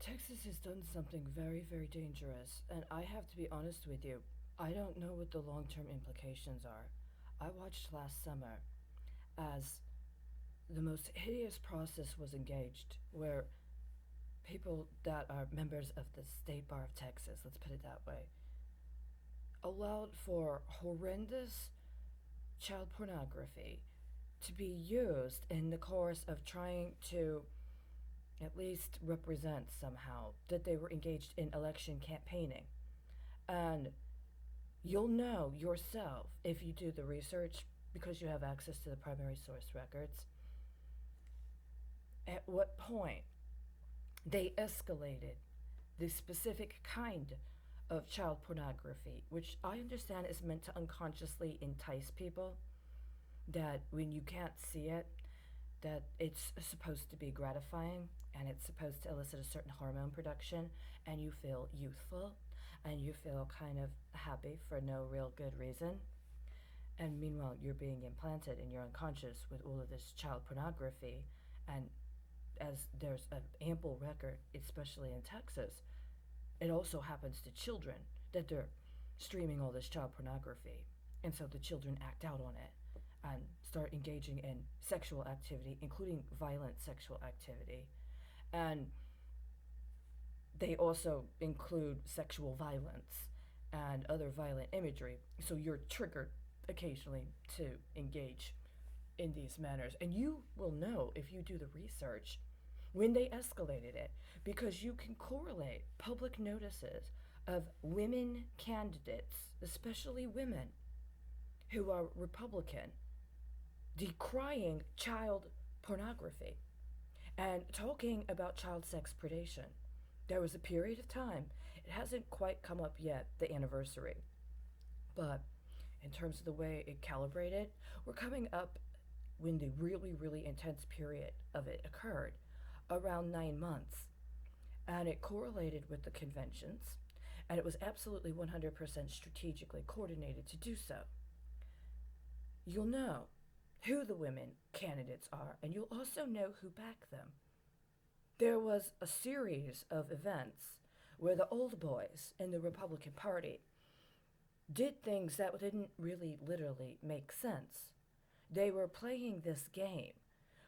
Texas has done something very, very dangerous, and I have to be honest with you. I don't know what the long term implications are. I watched last summer as the most hideous process was engaged, where people that are members of the State Bar of Texas, let's put it that way, allowed for horrendous child pornography to be used in the course of trying to at least represent somehow that they were engaged in election campaigning. And you'll know yourself if you do the research because you have access to the primary source records at what point they escalated the specific kind of child pornography, which I understand is meant to unconsciously entice people, that when you can't see it, that it's supposed to be gratifying and it's supposed to elicit a certain hormone production and you feel youthful and you feel kind of happy for no real good reason. And meanwhile, you're being implanted in your unconscious with all of this child pornography. And as there's an ample record, especially in Texas, it also happens to children that they're streaming all this child pornography. And so the children act out on it and start engaging in sexual activity, including violent sexual activity. And they also include sexual violence and other violent imagery. So you're triggered occasionally to engage in these manners. And you will know if you do the research when they escalated it, because you can correlate public notices of women candidates, especially women who are Republican, decrying child pornography and talking about child sex predation. There was a period of time, it hasn't quite come up yet, the anniversary, but in terms of the way it calibrated, we're coming up when the really, really intense period of it occurred, around 9 months. And it correlated with the conventions, and it was absolutely 100% strategically coordinated to do so. You'll know who the women candidates are, and you'll also know who backed them. There was a series of events where the old boys in the Republican Party did things that didn't really literally make sense. They were playing this game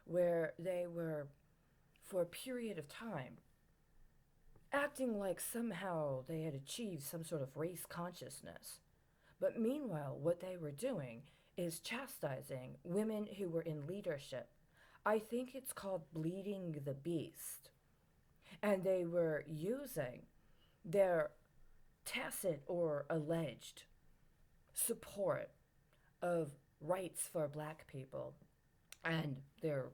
where they were, for a period of time, acting like somehow they had achieved some sort of race consciousness. But meanwhile, what they were doing is chastising women who were in leadership. I think it's called bleeding the beast. And they were using their tacit or alleged support of rights for black people and their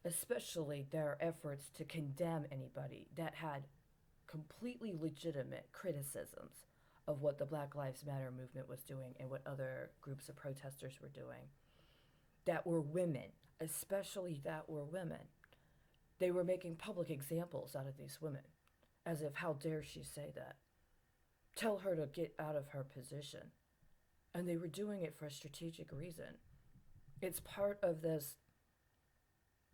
especially their efforts to condemn anybody that had completely legitimate criticisms of what the Black Lives Matter movement was doing and what other groups of protesters were doing, that were women, especially that were women. They were making public examples out of these women, as if, how dare she say that? Tell her to get out of her position. And they were doing it for a strategic reason. It's part of this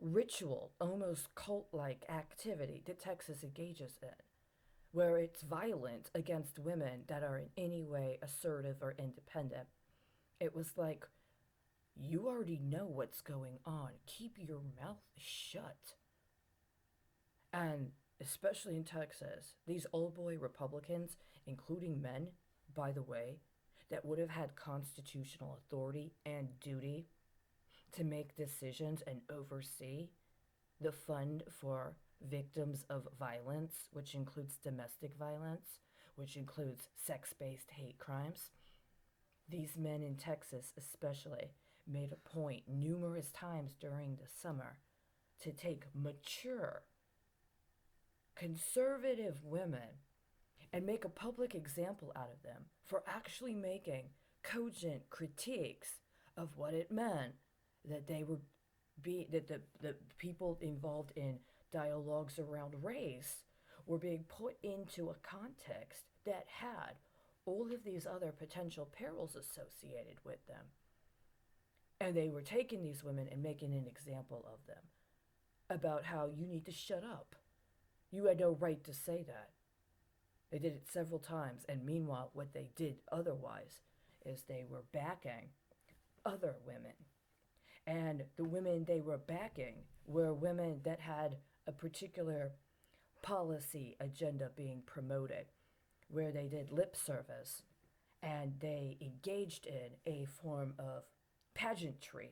ritual, almost cult like activity that Texas engages in, where it's violent against women that are in any way assertive or independent. It was like, you already know what's going on. Keep your mouth shut. And especially in Texas, these old boy Republicans, including men, by the way, that would have had constitutional authority and duty to make decisions and oversee the fund for victims of violence, which includes domestic violence, which includes sex-based hate crimes. These men in Texas especially made a point numerous times during the summer to take mature, conservative women and make a public example out of them for actually making cogent critiques of what it meant that they would be, that the people involved in dialogues around race were being put into a context that had all of these other potential perils associated with them. And they were taking these women and making an example of them about how you need to shut up. You had no right to say that. They did it several times, and meanwhile, what they did otherwise is they were backing other women. And the women they were backing were women that had a particular policy agenda being promoted, where they did lip service and they engaged in a form of pageantry,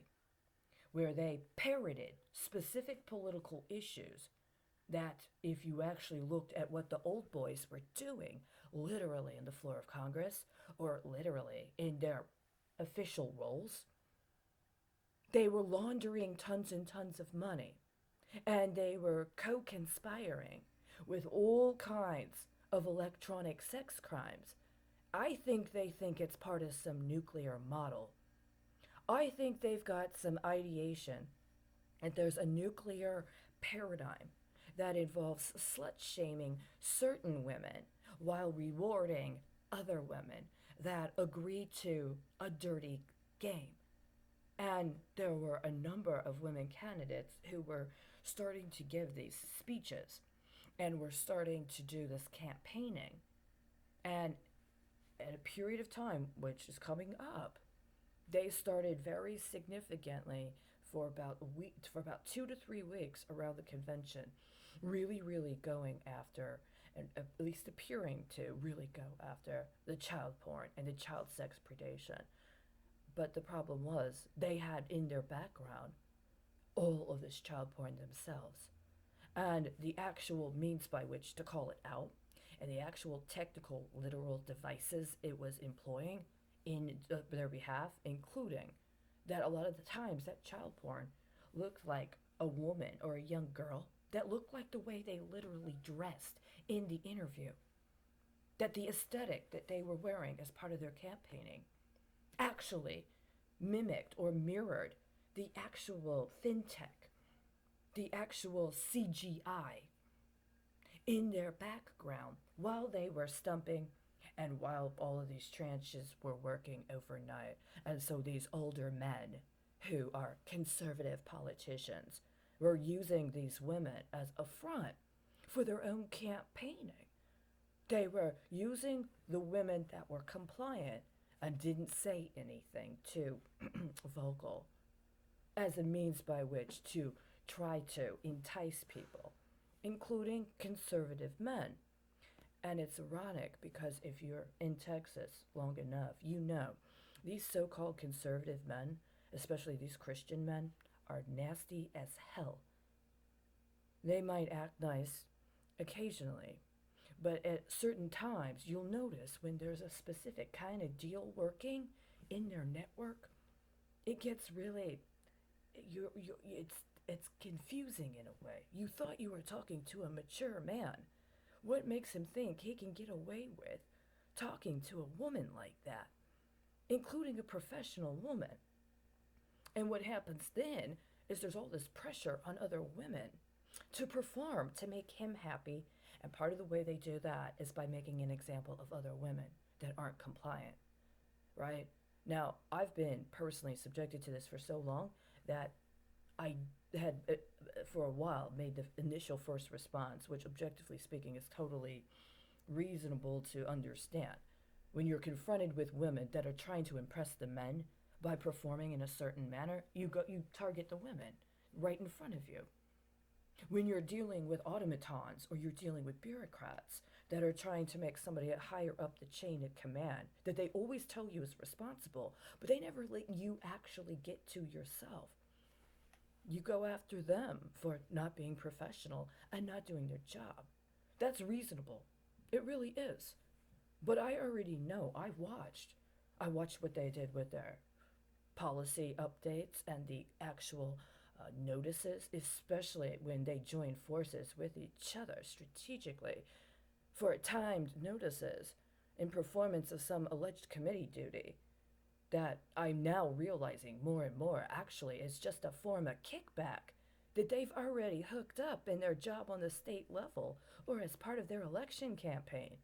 where they parroted specific political issues that, if you actually looked at what the old boys were doing, literally in the floor of Congress or literally in their official roles, they were laundering tons and tons of money, and they were co-conspiring with all kinds of electronic sex crimes. I think they think it's part of some nuclear model. I think they've got some ideation that there's a nuclear paradigm that involves slut shaming certain women while rewarding other women that agree to a dirty game. And there were a number of women candidates who were starting to give these speeches and were starting to do this campaigning. And at a period of time, which is coming up, they started very significantly for about a week, for about 2 to 3 weeks around the convention, really going after, and at least appearing to really go after the child porn and the child sex predation. But the problem was they had in their background all of this child porn themselves. And the actual means by which to call it out and the actual technical, literal devices it was employing in their behalf, including that a lot of the times that child porn looked like a woman or a young girl that looked like the way they literally dressed in the interview. That the aesthetic that they were wearing as part of their campaigning actually mimicked or mirrored the actual fintech, the actual CGI in their background while they were stumping and while all of these tranches were working overnight. And so these older men who are conservative politicians were using these women as a front for their own campaigning. They were using the women that were compliant and didn't say anything too vocal as a means by which to try to entice people, including conservative men. And it's ironic because if you're in Texas long enough, you know these so called conservative men, especially these Christian men, are nasty as hell. They might act nice occasionally, but at certain times you'll notice when there's a specific kind of deal working in their network, it gets really, it's confusing in a way. You thought you were talking to a mature man. What makes him think he can get away with talking to a woman like that, including a professional woman? And what happens then is there's all this pressure on other women to perform to make him happy. And part of the way they do that is by making an example of other women that aren't compliant, right? Now, I've been personally subjected to this for so long that I had, for a while, made the initial first response, which objectively speaking is totally reasonable to understand. When you're confronted with women that are trying to impress the men by performing in a certain manner, you target the women right in front of you. When you're dealing with automatons or you're dealing with bureaucrats that are trying to make somebody higher up the chain of command that they always tell you is responsible, but they never let you actually get to yourself, you go after them for not being professional and not doing their job. That's reasonable. It really is. But I already know. I watched what they did with their policy updates and the actual notices, especially when they join forces with each other strategically for timed notices in performance of some alleged committee duty that I'm now realizing more and more actually is just a form of kickback that they've already hooked up in their job on the state level or as part of their election campaign.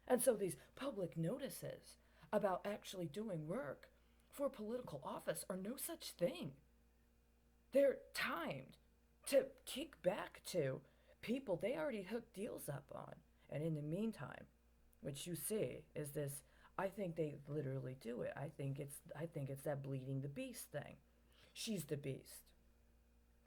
And so these public notices about actually doing work for political office are no such thing. They're timed to kick back to people they already hooked deals up on. And in the meantime, what you see is this. I think they literally do it. I think it's that bleeding the beast thing. She's the beast.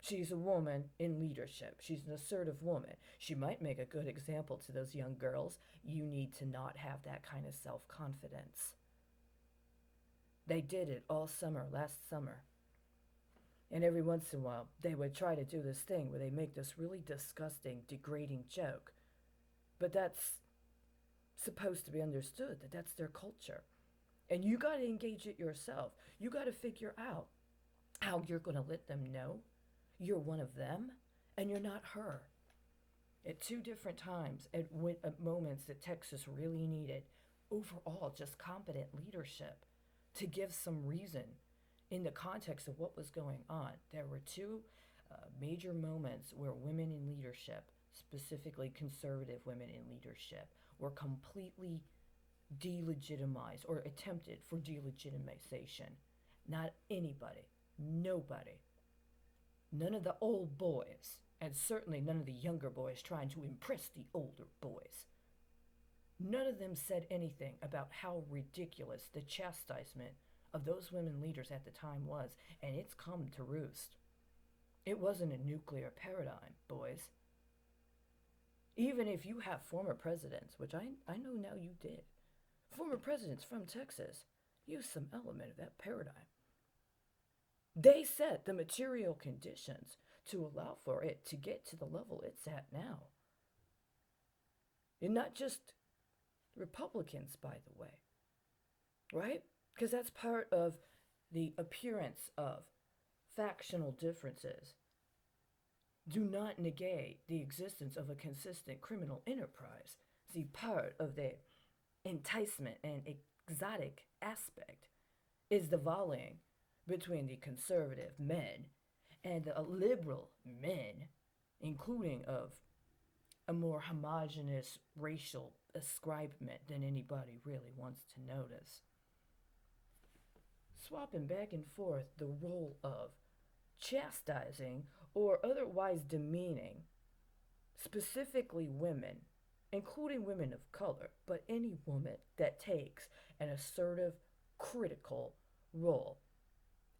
She's a woman in leadership. She's an assertive woman. She might make a good example to those young girls. You need to not have that kind of self confidence. They did it all summer, last summer. And every once in a while, they would try to do this thing where they make this really disgusting, degrading joke. But that's supposed to be understood that that's their culture. And you got to engage it yourself. You got to figure out how you're going to let them know you're one of them and you're not her. At two different times, at moments that Texas really needed overall just competent leadership to give some reason in the context of what was going on. There were two major moments where women in leadership, specifically conservative women in leadership, were completely delegitimized or attempted for delegitimization. Not anybody, nobody, none of the old boys, and certainly none of the younger boys trying to impress the older boys. None of them said anything about how ridiculous the chastisement of those women leaders at the time was, and it's come to roost. It wasn't a nuclear paradigm, boys. Even if you have former presidents, which I know now you did, former presidents from Texas use some element of that paradigm. They set the material conditions to allow for it to get to the level it's at now. And not just Republicans, by the way, right? Because that's part of the appearance of factional differences. Do not negate the existence of a consistent criminal enterprise. See, part of the enticement and exotic aspect is the volleying between the conservative men and the liberal men, including of a more homogenous racial ascribement than anybody really wants to notice. Swapping back and forth the role of chastising or otherwise demeaning specifically women, including women of color, but any woman that takes an assertive, critical role.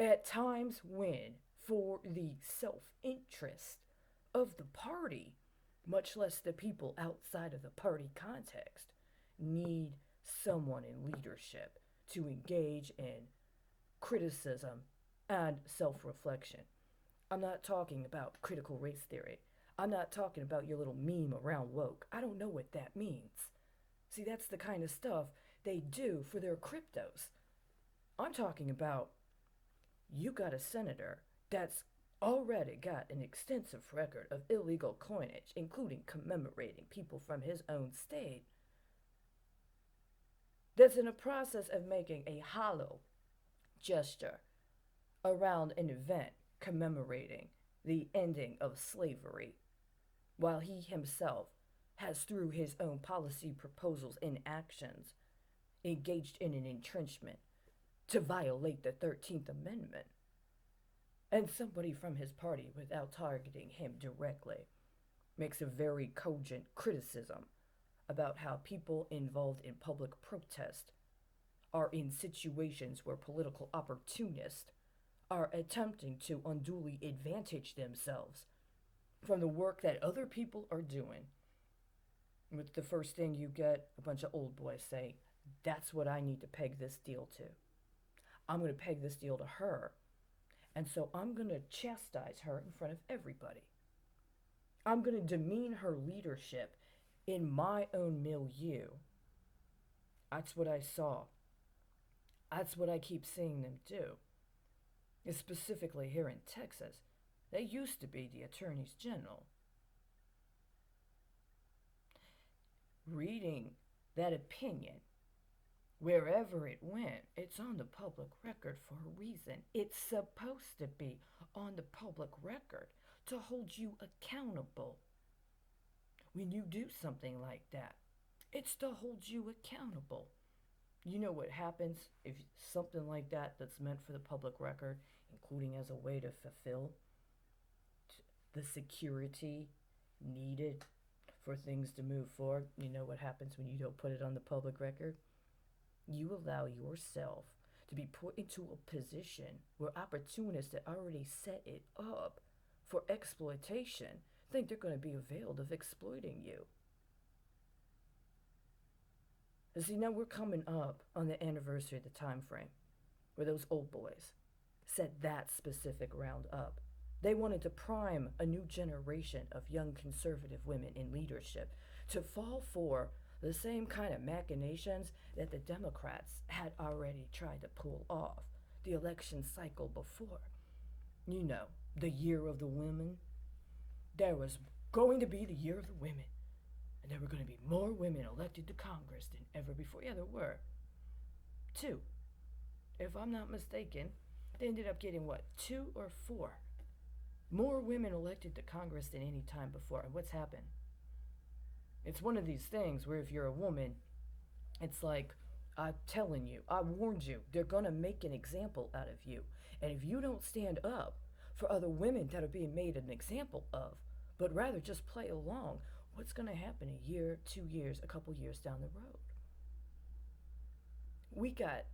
At times when, for the self interest of the party, much less the people outside of the party context, need someone in leadership to engage in criticism and self reflection. I'm not talking about critical race theory. I'm not talking about your little meme around woke. I don't know what that means. See, that's the kind of stuff they do for their cryptos. I'm talking about you got a senator that's already got an extensive record of illegal coinage, including commemorating people from his own state, that's in a process of making a hollow gesture around an event commemorating the ending of slavery, while he himself has, through his own policy proposals and actions, engaged in an entrenchment to violate the 13th Amendment. And somebody from his party, without targeting him directly, makes a very cogent criticism about how people involved in public protest are in situations where political opportunists are attempting to unduly advantage themselves from the work that other people are doing. With the first thing you get, a bunch of old boys say, that's what I need to peg this deal to. I'm going to peg this deal to her. And so I'm going to chastise her in front of everybody. I'm going to demean her leadership in my own milieu. That's what I saw. That's what I keep seeing them do. And specifically here in Texas, they used to be the attorneys general. Reading that opinion, wherever it went, it's on the public record for a reason. It's supposed to be on the public record to hold you accountable. When you do something like that, it's to hold you accountable. You know what happens if something like that that's meant for the public record, including as a way to fulfill the security needed for things to move forward. You know what happens when you don't put it on the public record? You allow yourself to be put into a position where opportunists that already set it up for exploitation think they're going to be availed of exploiting you. And see, now we're coming up on the anniversary of the time frame where those old boys set that specific round up. They wanted to prime a new generation of young conservative women in leadership to fall for the same kind of machinations that the Democrats had already tried to pull off the election cycle before. You know, the year of the women. There was going to be the year of the women. And there were going to be more women elected to Congress than ever before. Yeah, there were. 2. If I'm not mistaken, they ended up getting what, 2 or 4 more women elected to Congress than any time before. And what's happened? It's one of these things where if you're a woman, it's like, I'm telling you, I warned you, they're going to make an example out of you. And if you don't stand up for other women that are being made an example of, but rather just play along, what's going to happen a year, 2 years, a couple years down the road? We got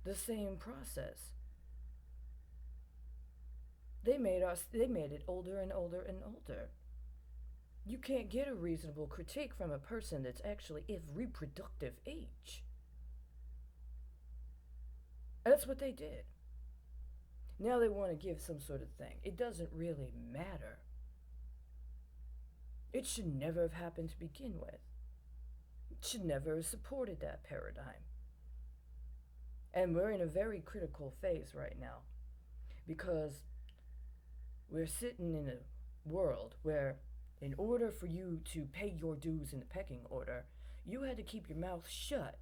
the same process. They made it older and older and older. You can't get a reasonable critique from a person that's actually of reproductive age. That's what they did. Now they want to give some sort of thing. It doesn't really matter. It should never have happened to begin with. It should never have supported that paradigm. And we're in a very critical phase right now because we're sitting in a world where in order for you to pay your dues in the pecking order, you had to keep your mouth shut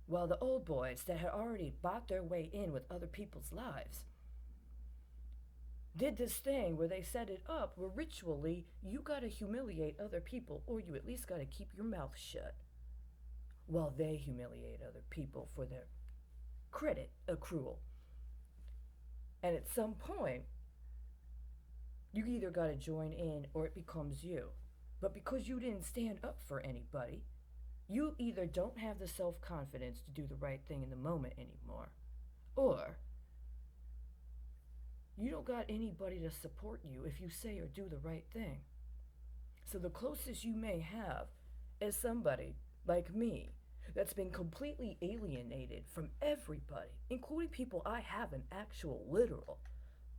while the old boys that had already bought their way in with other people's lives did this thing where they set it up where ritually you gotta humiliate other people, or you at least gotta keep your mouth shut while they humiliate other people for their credit accrual. And at some point, you either gotta join in or it becomes you. But because you didn't stand up for anybody, you either don't have the self-confidence to do the right thing in the moment anymore, or you don't got anybody to support you if you say or do the right thing. So the closest you may have is somebody like me that's been completely alienated from everybody, including people I have an actual literal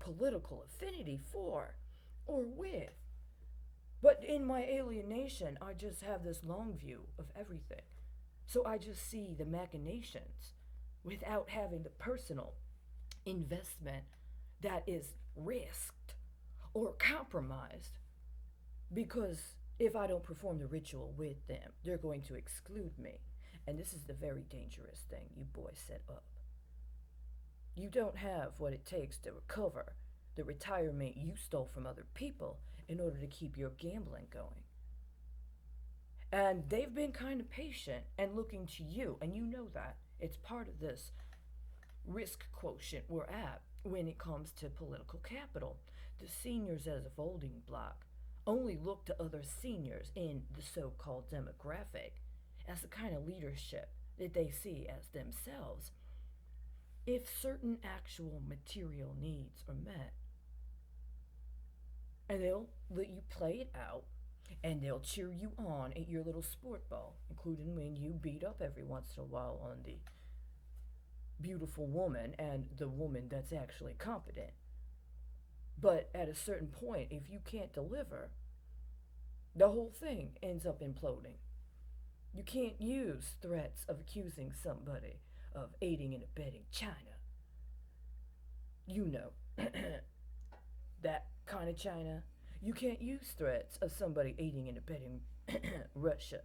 political affinity for or with. But in my alienation, I just have this long view of everything. So I just see the machinations without having the personal investment that is risked or compromised, because if I don't perform the ritual with them, they're going to exclude me. And this is the very dangerous thing you boys set up. You don't have what it takes to recover the retirement you stole from other people in order to keep your gambling going. And they've been kind of patient and looking to you, and you know that. It's part of this risk quotient we're at when it comes to political capital. The seniors as a voting bloc only look to other seniors in the so-called demographic as the kind of leadership that they see as themselves if certain actual material needs are met. And they'll let you play it out, and they'll cheer you on at your little sport ball, including when you beat up every once in a while on the beautiful woman and the woman that's actually competent. But at a certain point, if you can't deliver, the whole thing ends up imploding. You can't use threats of accusing somebody of aiding and abetting China. You know, that kind of China. You can't use threats of somebody aiding and abetting Russia,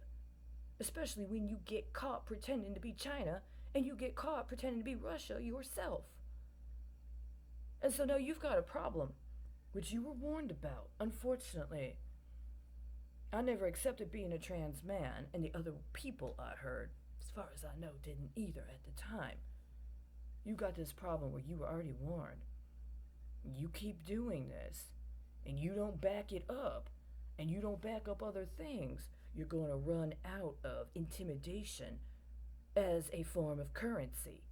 especially when you get caught pretending to be China and you get caught pretending to be Russia yourself. And so now you've got a problem, which you were warned about. Unfortunately, I never accepted being a trans man, and the other people I heard, as far as I know, didn't either at the time. You got this problem where you were already warned. You keep doing this, and you don't back it up, and you don't back up other things, you're going to run out of intimidation as a form of currency.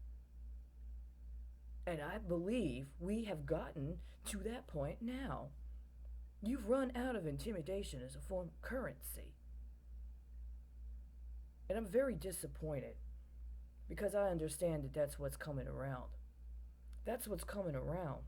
And I believe we have gotten to that point now. You've run out of intimidation as a form of currency. And I'm very disappointed because I understand that that's what's coming around. That's what's coming around.